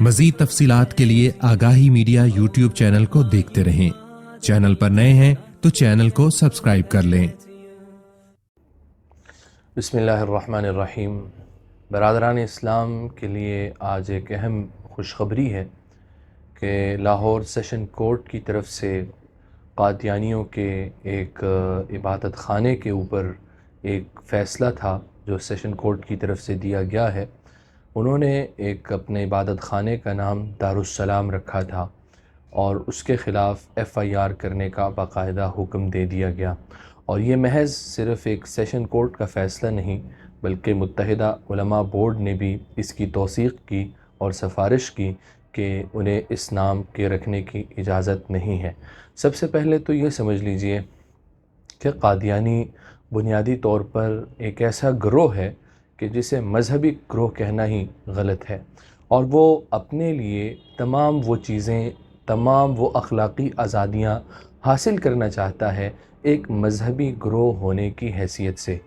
मज़ीद तफसीलात के लिए आगाही मीडिया यूट्यूब चैनल को देखते रहें। चैनल पर नए हैं तो चैनल को सब्सक्राइब कर लें। बिस्मिल्लाहिर्रहमानिर्रहीम। बरादरान इस्लाम के लिए आज एक अहम खुशखबरी है कि लाहौर सेशन कोर्ट की तरफ से कादियानियों के एक इबादत खाने के ऊपर एक फ़ैसला था जो सेशन कोर्ट की तरफ से दिया गया है। उन्होंने एक अपने इबादत खाने का नाम दारुस्सलाम रखा था और उसके ख़िलाफ़ FIR करने का बाकायदा हुक्म दे दिया गया। और ये महज़ सिर्फ़ एक सेशन कोर्ट का फ़ैसला नहीं बल्कि मुत्तहिदा उलमा बोर्ड ने भी इसकी तौसीक़ की और सिफारिश की कि उन्हें इस नाम के रखने की इजाज़त नहीं है। सबसे पहले तो ये समझ लीजिए कि कादियानी बुनियादी तौर पर एक ऐसा गिरोह है कि जिसे मज़हबी गिरोह कहना ही गलत है, और वो अपने लिए तमाम वो चीज़ें, तमाम वो अखलाक़ी आज़ादियाँ हासिल करना चाहता है एक मज़हबी गिरोह होने की हैसियत से।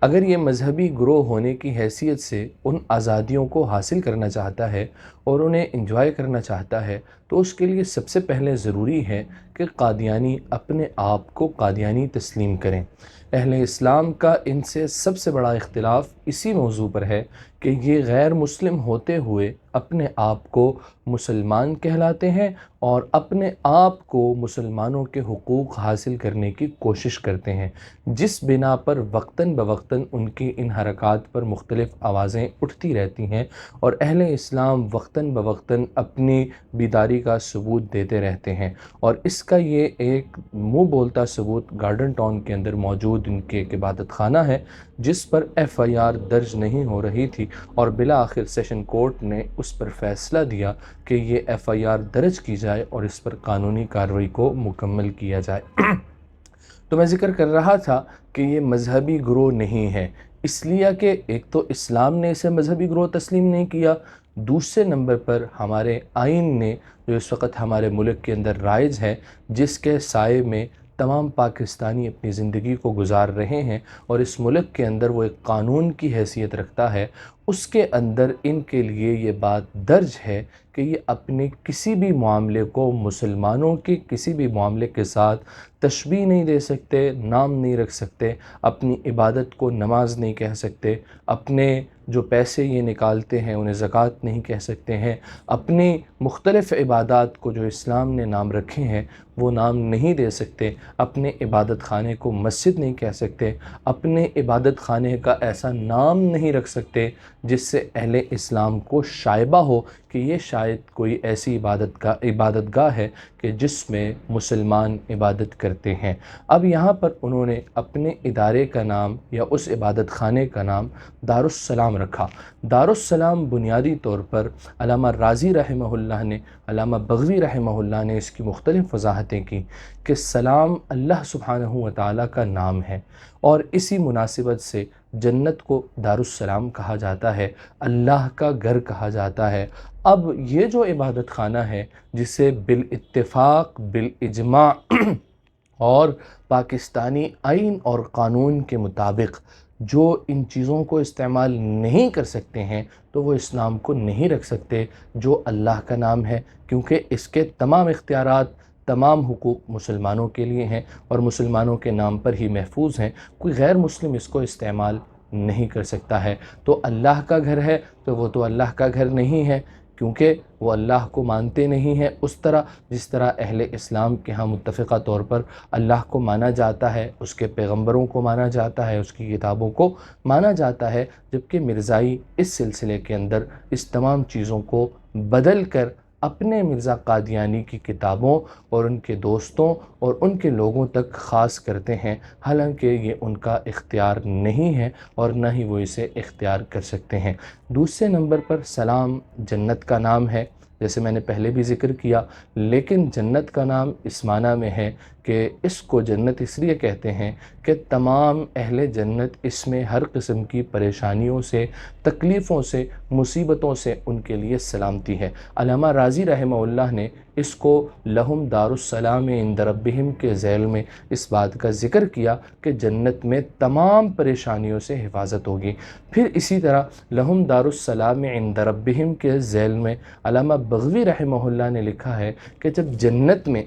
अगर ये मज़हबी गिरोह होने की हैसियत से उन आज़ादियों को हासिल करना चाहता है और उन्हें इंजॉय करना चाहता है तो उसके लिए सबसे पहले ज़रूरी है कि कादियानी अपने आप को कादियानी तस्लीम करें। अहले इस्लाम का इनसे सबसे बड़ा इख्तिलाफ़ इसी मौजू पर है कि ये गैर मुस्लिम होते हुए अपने आप को मुसलमान कहलाते हैं और अपने आप को मुसलमानों के हुकूक़ हासिल करने की कोशिश करते हैं, जिस बिना पर वक्तन बवक्तन उनकी इन हरक़ात पर मुख्तलिफ़ आवाज़ें उठती रहती हैं और अहले इस्लाम वक्तन बवक्तन अपनी बीदारी का सबूत देते रहते हैं। और इसका ये एक मुँह बोलता सबूत गार्डन टाउन के अंदर मौजूद इनके एक इबादत खाना है जिस पर FIR दर्ज नहीं हो रही थी, और बिला आखिर सेशन कोर्ट ने उस पर फ़ैसला दिया कि ये FIR दर्ज की जाए और इस पर कानूनी कार्रवाई को मुकम्मल किया जाए। तो मैं ज़िक्र कर रहा था कि ये मज़हबी गिरोह नहीं है, इसलिए कि एक तो इस्लाम ने इसे मज़हबी गिरोह तस्लीम नहीं किया, दूसरे नंबर पर हमारे आइन ने जो इस वक्त हमारे मुल्क के अंदर राइज है, जिसके साए में तमाम पाकिस्तानी अपनी ज़िंदगी को गुजार रहे हैं और इस मुल्क के अंदर वो एक कानून की हैसियत रखता है, उसके अंदर इनके लिए ये बात दर्ज है कि ये अपने किसी भी मामले को मुसलमानों के किसी भी मामले के साथ तशबीह नहीं दे सकते, नाम नहीं रख सकते, अपनी इबादत को नमाज नहीं कह सकते, अपने जो पैसे ये निकालते हैं उन्हें ज़कात नहीं कह सकते हैं, अपनी मुख्तलिफ़ इबादत को जो इस्लाम ने नाम रखे हैं वो नाम नहीं दे सकते, अपने इबादत खाने को मस्जिद नहीं कह सकते, अपने इबादत खाने का ऐसा नाम नहीं रख सकते जिससे अहले इस्लाम को शायबा हो कि ये शायद कोई ऐसी इबादतगाह है कि जिसमें मुसलमान इबादत करते हैं। अब यहाँ पर उन्होंने अपने इदारे का नाम या उस इबादत खाने का नाम दारुस्सलाम रखा। दारुस्सलाम बुनियादी तौर पर अल्लामा राज़ी रहमहुल्लाह ने, अल्लामा बग़वी रहमहुल्लाह ने इसकी मुख्तलिफ़ वज़ाहतें की कि सलाम अल्लाह सुब्हानहू व तआला का नाम है और इसी मुनासिबत से जन्नत को दारुस्सलाम कहा जाता है, अल्लाह का घर कहा जाता है। अब ये जो इबादत खाना है जिसे बिल इत्तिफ़ाक़ बिल इजमा और पाकिस्तानी आइन और क़ानून के मुताबिक जो इन चीज़ों को इस्तेमाल नहीं कर सकते हैं तो वो इस नाम को नहीं रख सकते जो अल्लाह का नाम है, क्योंकि इसके तमाम इख्तियारात, तमाम हुकूक मुसलमानों के लिए हैं और मुसलमानों के नाम पर ही महफूज हैं। कोई गैर मुस्लिम इसको इस्तेमाल नहीं कर सकता है। तो अल्लाह का घर है तो वो तो अल्लाह का घर नहीं है, क्योंकि वो अल्लाह को मानते नहीं हैं उस तरह जिस तरह अहले इस्लाम के यहाँ मुत्तफ़िक़ा तौर पर अल्लाह को माना जाता है, उसके पैगंबरों को माना जाता है, उसकी किताबों को माना जाता है। जबकि मिर्ज़ाई इस सिलसिले के अंदर इस तमाम चीज़ों को बदल कर अपने मिर्ज़ा कादियानी की किताबों और उनके दोस्तों और उनके लोगों तक ख़ास करते हैं, हालांकि ये उनका इख्तियार नहीं है और न ही वो इसे इख्तियार कर सकते हैं। दूसरे नंबर पर सलाम जन्नत का नाम है, जैसे मैंने पहले भी ज़िक्र किया, लेकिन जन्नत का नाम इस माना में है कि इसको जन्नत इसलिए कहते हैं कि तमाम अहले जन्नत इसमें हर किस्म की परेशानियों से, तकलीफ़ों से, मुसीबतों से उनके लिए सलामती है। अल्लामा राज़ी रहमहुल्लाह ने اس کو لہم دار السلام عند ربہم کے ذیل میں اس بات کا ذکر کیا کہ جنت میں تمام پریشانیوں سے حفاظت ہوگی۔ پھر اسی طرح لہم دار السلام عند ربہم کے ذیل میں علامہ بغوی رحمہ اللہ نے لکھا ہے کہ جب جنت میں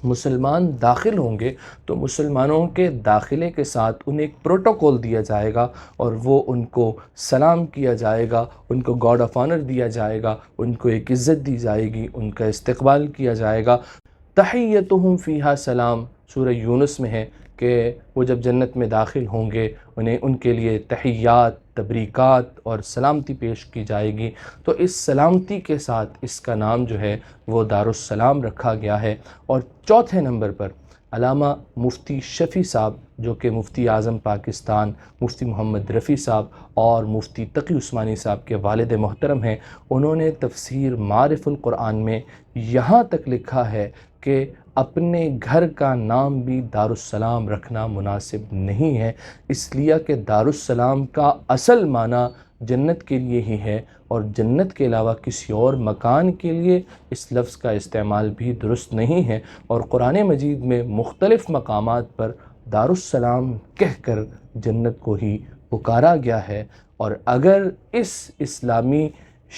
مسلمان داخل ہوں گے تو مسلمانوں کے داخلے کے ساتھ انہیں ایک پروٹوکول دیا جائے گا، اور وہ ان کو سلام کیا جائے گا، ان کو گارڈ آف آنر دیا جائے گا، ان کو ایک عزت دی جائے گی، ان کا استقبال کیا جائے گا۔ تحیتہم فیہا سلام سورہ یونس میں ہے کہ وہ جب جنت میں داخل ہوں گے انہیں ان کے لیے تحیات، تبریکات اور سلامتی پیش کی جائے گی۔ تو اس سلامتی کے ساتھ اس کا نام جو ہے وہ دارالسلام رکھا گیا ہے۔ اور چوتھے نمبر پر علامہ مفتی شفیع صاحب جو کہ مفتی اعظم پاکستان مفتی محمد رفیع صاحب اور مفتی تقی عثمانی صاحب کے والد محترم ہیں، انہوں نے تفسیر معارف القرآن میں یہاں تک لکھا ہے کہ اپنے گھر کا نام بھی دارالسلام رکھنا مناسب نہیں ہے، اس لیے کہ دارالسلام کا اصل معنی جنت کے لیے ہی ہے، اور جنت کے علاوہ کسی اور مکان کے لیے اس لفظ کا استعمال بھی درست نہیں ہے۔ اور قرآن مجید میں مختلف مقامات پر دارالسلام کہہ کر جنت کو ہی پکارا گیا ہے، اور اگر اس اسلامی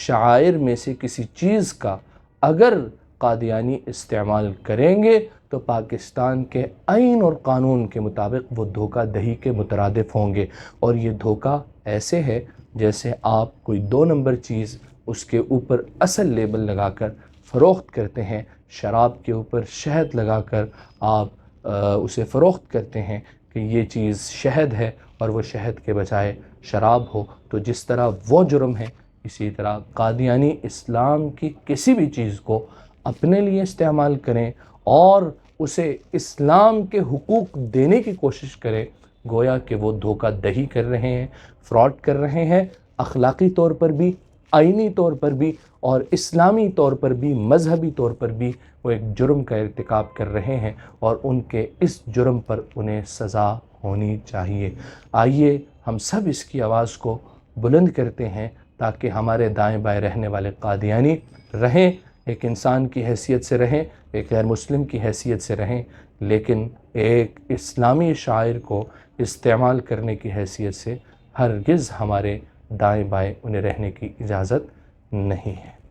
شعائر میں سے کسی چیز کا اگر قادیانی استعمال کریں گے تو پاکستان کے آئین اور قانون کے مطابق وہ دھوکہ دہی کے مترادف ہوں گے، اور یہ دھوکہ ایسے ہے جیسے آپ کوئی 2 نمبر چیز اس کے اوپر اصل لیبل لگا کر فروخت کرتے ہیں، شراب کے اوپر شہد لگا کر آپ اسے فروخت کرتے ہیں کہ یہ چیز شہد ہے اور وہ شہد کے بجائے شراب ہو، تو جس طرح وہ جرم ہے اسی طرح قادیانی اسلام کی کسی بھی چیز کو اپنے لیے استعمال کریں اور اسے اسلام کے حقوق دینے کی کوشش کریں، گویا کہ وہ دھوکہ دہی کر رہے ہیں، فراڈ کر رہے ہیں، اخلاقی طور پر بھی، آئینی طور پر بھی اور اسلامی طور پر بھی، مذہبی طور پر بھی وہ ایک جرم کا ارتکاب کر رہے ہیں، اور ان کے اس جرم پر انہیں سزا ہونی چاہیے۔ آئیے ہم سب اس کی آواز کو بلند کرتے ہیں تاکہ ہمارے دائیں بائیں رہنے والے قادیانی رہیں، ایک انسان کی حیثیت سے رہیں، ایک غیر مسلم کی حیثیت سے رہیں، لیکن ایک اسلامی شاعر کو استعمال کرنے کی حیثیت سے ہرگز ہمارے دائیں بائیں انہیں رہنے کی اجازت نہیں ہے۔